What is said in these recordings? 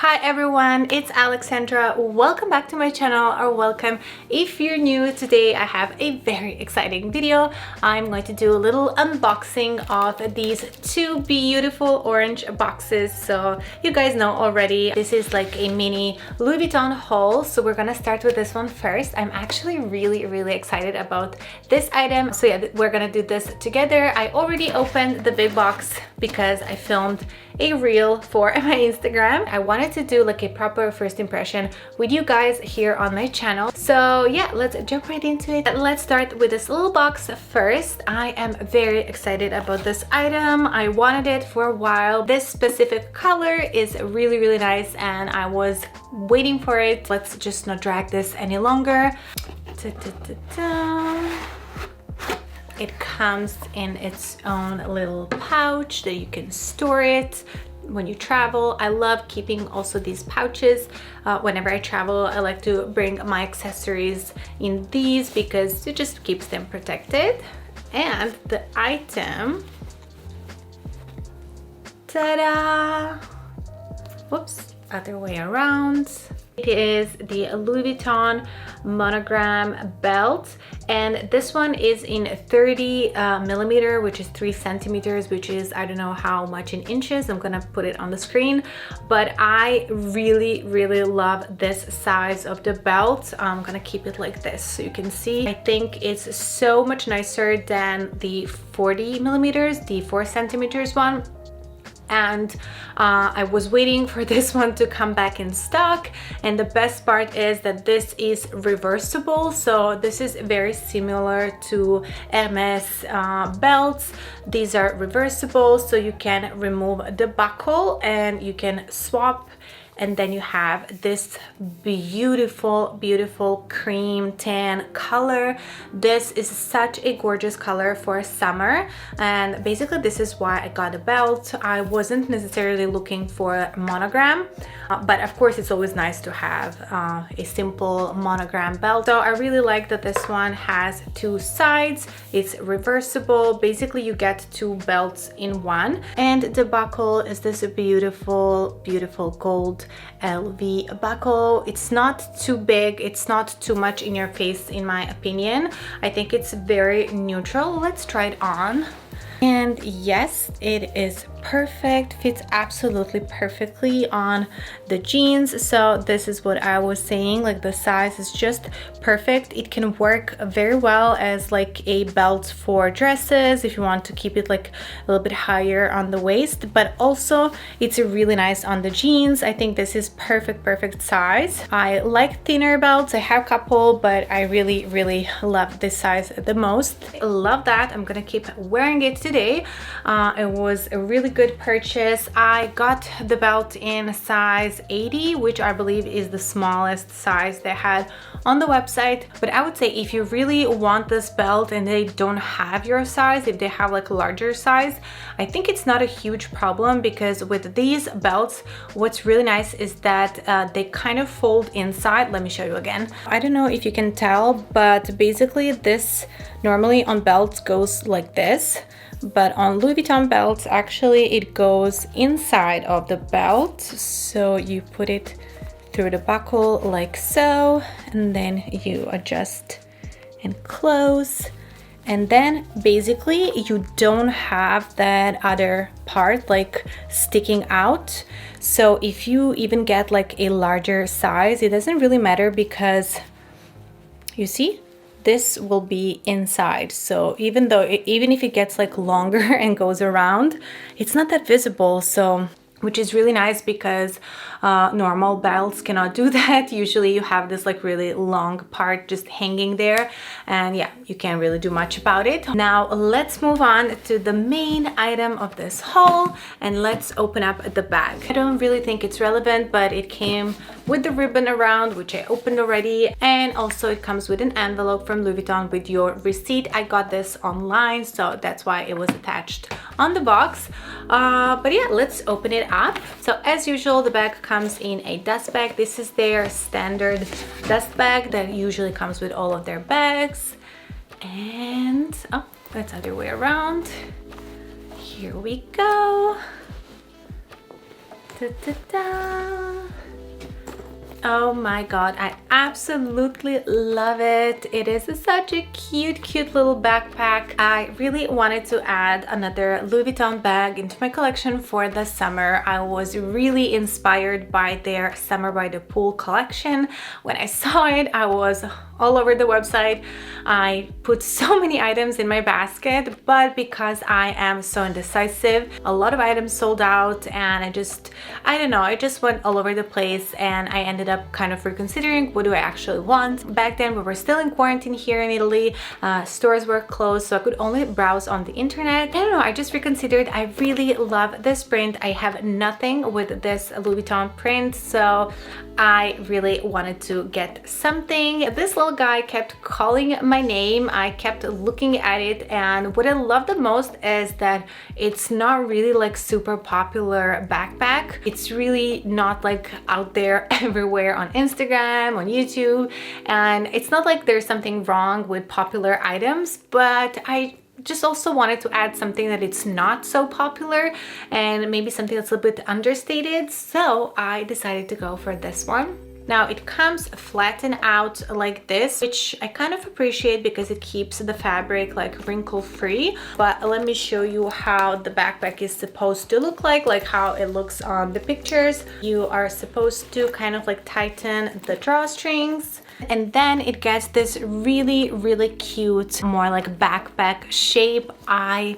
Hi everyone, it's Alexandra. Welcome back to my channel, or welcome if you're new. Today I have a very exciting video. I'm going to do a little unboxing of these two beautiful orange boxes. So you guys know already, this is like a mini Louis Vuitton haul. So we're gonna start with this one first. I'm actually really excited about this item. So yeah, we're gonna do this together. I already opened the big box because I filmed a reel for my Instagram. I wanted to do like a proper first impression with you guys here on my channel. So yeah, let's jump right into it. Let's start with this little box first. I am very excited about this item. I wanted it for a while. This specific color is really nice and I was waiting for it. Let's just not drag this any longer. It comes in its own little pouch that you can store it when you travel. I love keeping also these pouches. Whenever I travel, I like to bring my accessories in these because it just keeps them protected. And the item, ta-da! Whoops, other way around. It is the Louis Vuitton Monogram belt, and this one is in 30 millimeter, which is 3 centimeters, which is, I don't know how much in inches. I'm gonna put it on the screen, but I really love this size of the belt. I'm gonna keep it like this so you can see. I think it's so much nicer than the 40 millimeters, the 4 centimeters one. And I was waiting for this one to come back in stock, and the best part is that this is reversible. So this is very similar to Hermes belts. These are reversible, so you can remove the buckle and you can swap, and then you have this beautiful cream tan color. This is such a gorgeous color for summer, and basically this is why I got a belt. I wasn't necessarily looking for a monogram, but of course it's always nice to have a simple monogram belt. So I really like that this one has two sides. It's reversible. Basically you get two belts in one, and the buckle is this beautiful gold LV buckle. It's not too big, it's not too much in your face in my opinion. I think it's very neutral. Let's try it on. And yes, it is perfect, fits absolutely perfectly on the jeans. So this is what I was saying, like the size is just perfect. It can work very well as like a belt for dresses if you want to keep it like a little bit higher on the waist, but also it's really nice on the jeans. I think this is perfect size. I like thinner belts, I have a couple, but I really love this size the most. I love that. I'm gonna keep wearing it today. It was a really good purchase. I got the belt in size 80, which I believe is the smallest size they had on the website. But I would say if you really want this belt and they don't have your size, if they have like a larger size, I think it's not a huge problem, because with these belts what's really nice is that they kind of fold inside. Let me show you again. I don't know if you can tell, but basically this normally on belts goes like this, but on Louis Vuitton belts actually it goes inside of the belt. So you put it through the buckle like so, and then you adjust and close, and then basically you don't have that other part like sticking out. So if you even get like a larger size, it doesn't really matter, because you see this will be inside. So even if it gets like longer and goes around, it's not that visible. So which is really nice, because normal belts cannot do that. Usually you have this like really long part just hanging there, and yeah, you can't really do much about it. Now let's move on to the main item of this haul, and let's open up the bag. I don't really think it's relevant, but it came with the ribbon around, which I opened already, and also it comes with an envelope from Louis Vuitton with your receipt. I got this online, so that's why it was attached on the box. But yeah, let's open it up. So as usual, the bag comes in a dust bag. This is their standard dust bag that usually comes with all of their bags. And oh, that's the other way around. Here we go. Ta-ta-ta. Oh my god, I absolutely love it. It is such a cute little backpack. I really wanted to add another Louis Vuitton bag into my collection for the summer. I was really inspired by their Summer by the Pool collection. When I saw it, I was all over the website. I put so many items in my basket, but because I am so indecisive, a lot of items sold out, and I don't know, I just went all over the place, and I ended up kind of reconsidering what do I actually want. Back then we were still in quarantine here in Italy, stores were closed, so I could only browse on the internet. I don't know, I just reconsidered. I really love this print. I have nothing with this Louis Vuitton print, so I really wanted to get something. This little guy kept calling my name. I kept looking at it, and what I love the most is that it's not really like super popular backpack. It's really not like out there everywhere on Instagram, on YouTube, and it's not like there's something wrong with popular items, but I just also wanted to add something that it's not so popular and maybe something that's a little bit understated, so I decided to go for this one. Now it comes flattened out like this, which I kind of appreciate because it keeps the fabric like wrinkle free. But let me show you how the backpack is supposed to look like how it looks on the pictures. You are supposed to kind of like tighten the drawstrings, and then it gets this really cute, more like backpack shape. I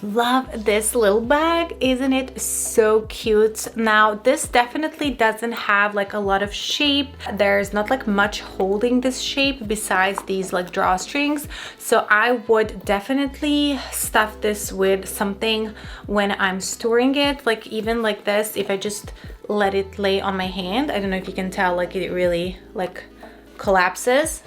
love this little bag. Isn't it so cute? Now this definitely doesn't have like a lot of shape. There's not like much holding this shape besides these like drawstrings, so I would definitely stuff this with something when I'm storing it, like even like this. If I just let it lay on my hand, I don't know if you can tell, like it really like collapses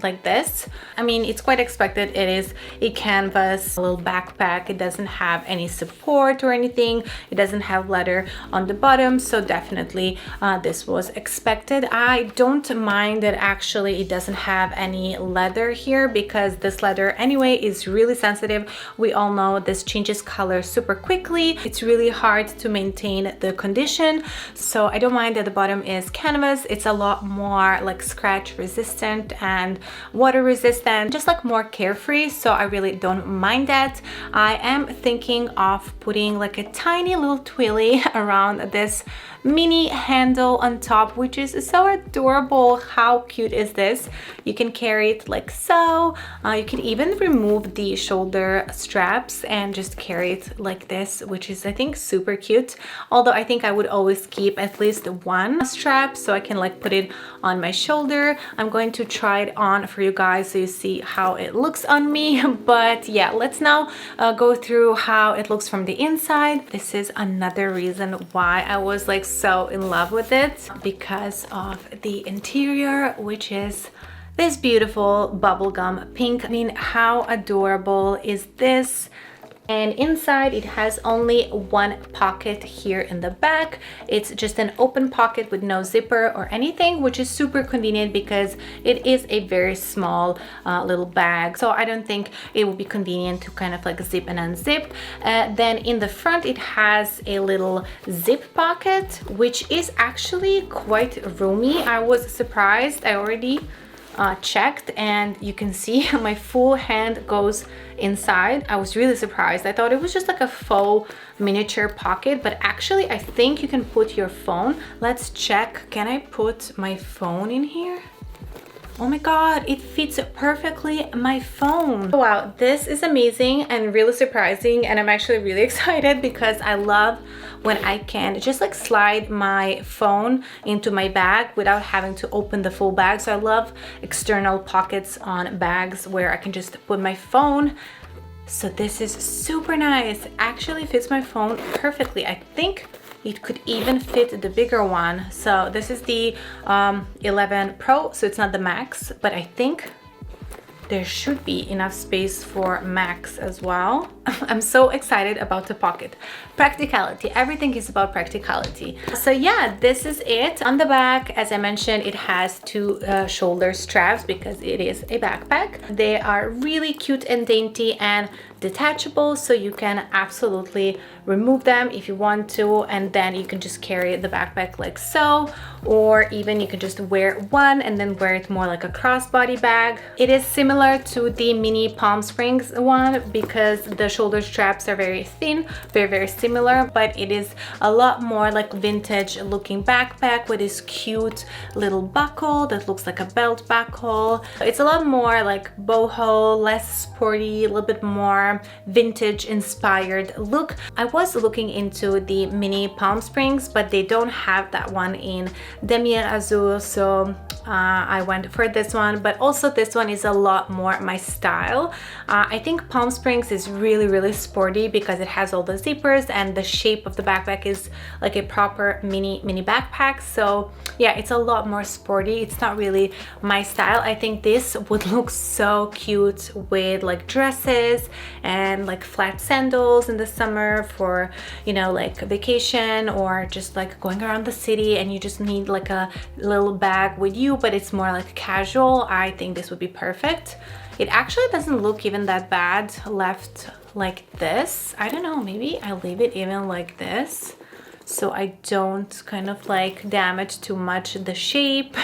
like this. I mean, it's quite expected. It is a canvas little backpack. It doesn't have any support or anything. It doesn't have leather on the bottom, so definitely this was expected. I don't mind that actually it doesn't have any leather here, because this leather anyway is really sensitive. We all know this changes color super quickly. It's really hard to maintain the condition, so I don't mind that the bottom is canvas. It's a lot more like scratch resistant and water resistant, just like more carefree, so I really don't mind that. I am thinking of putting like a tiny little twilly around this mini handle on top, which is so adorable. How cute is this? You can carry it like so. You can even remove the shoulder straps and just carry it like this, which is I think super cute. Although I think I would always keep at least one strap so I can like put it on my shoulder. I'm going to try it on for you guys so you see how it looks on me. But yeah, let's now go through how it looks from the inside. This is another reason why I was like so in love with it, because of the interior, which is this beautiful bubblegum pink. I mean, how adorable is this? And inside it has only one pocket here in the back. It's just an open pocket with no zipper or anything, which is super convenient because it is a very small little bag. So I don't think it would be convenient to kind of like zip and unzip. Then in the front it has a little zip pocket, which is actually quite roomy. I was surprised. I already checked, and you can see my full hand goes inside. I was really surprised. I thought it was just like a faux miniature pocket, but actually I think you can put your phone. Let's check. Can I put my phone in here? Oh my god, it fits perfectly my phone. Wow, this is amazing and really surprising, and I'm actually really excited because I love when I can just like slide my phone into my bag without having to open the full bag. So I love external pockets on bags where I can just put my phone. So this is super nice. Actually fits my phone perfectly. I think it could even fit the bigger one. So this is the 11 Pro, so it's not the Max, but I think there should be enough space for Max as well. I'm so excited about the pocket. Practicality, everything is about practicality. So yeah, this is it. On the back, as I mentioned, it has two shoulder straps because it is a backpack. They are really cute and dainty and detachable, so you can absolutely remove them if you want to, and then you can just carry the backpack like so, or even you can just wear one and then wear it more like a crossbody bag. It is similar to the mini Palm Springs one because the shoulder straps are very thin, very similar, but it is a lot more like vintage looking backpack with this cute little buckle that looks like a belt buckle. It's a lot more like boho, less sporty, a little bit more vintage inspired look. I was looking into the mini Palm Springs, but they don't have that one in Demier Azur, so I went for this one. But also this one is a lot more my style. I think Palm Springs is really sporty because it has all the zippers and the shape of the backpack is like a proper mini backpack. So yeah, it's a lot more sporty. It's not really my style. I think this would look so cute with like dresses and like flat sandals in the summer for, you know, like vacation, or just like going around the city and you just need like a little bag with you, but it's more like casual. I think this would be perfect. It actually doesn't look even that bad left like this. I don't know, maybe I'll leave it even like this so I don't kind of like damage too much the shape.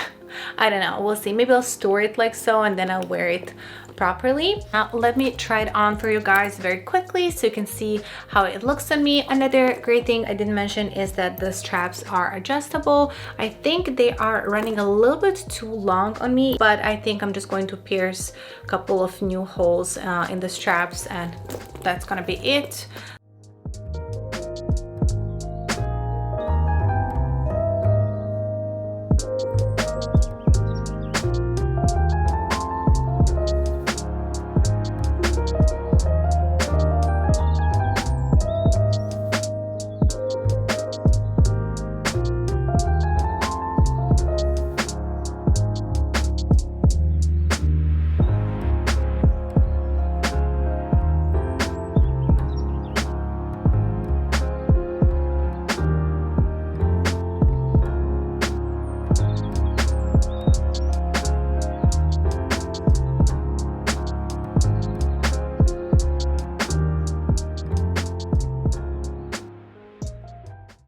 I don't know, we'll see. Maybe I'll store it like so and then I'll wear it properly. Now let me try it on for you guys very quickly so you can see how it looks on me. Another great thing I didn't mention is that the straps are adjustable. I think they are running a little bit too long on me, but I think I'm just going to pierce a couple of new holes in the straps and that's gonna be it.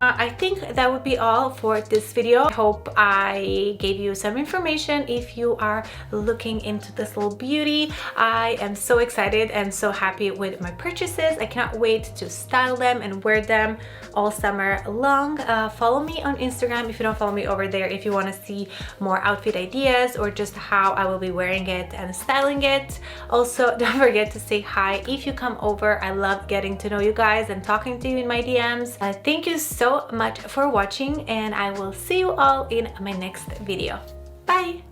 I think that would be all for this video. I hope I gave you some information if you are looking into this little beauty. I am so excited and so happy with my purchases. I cannot wait to style them and wear them all summer long. Follow me on Instagram if you don't follow me over there, if you want to see more outfit ideas or just how I will be wearing it and styling it. Also, don't forget to say hi if you come over. I love getting to know you guys and talking to you in my DMs. Thank you so much for watching and I will see you all in my next video. Bye!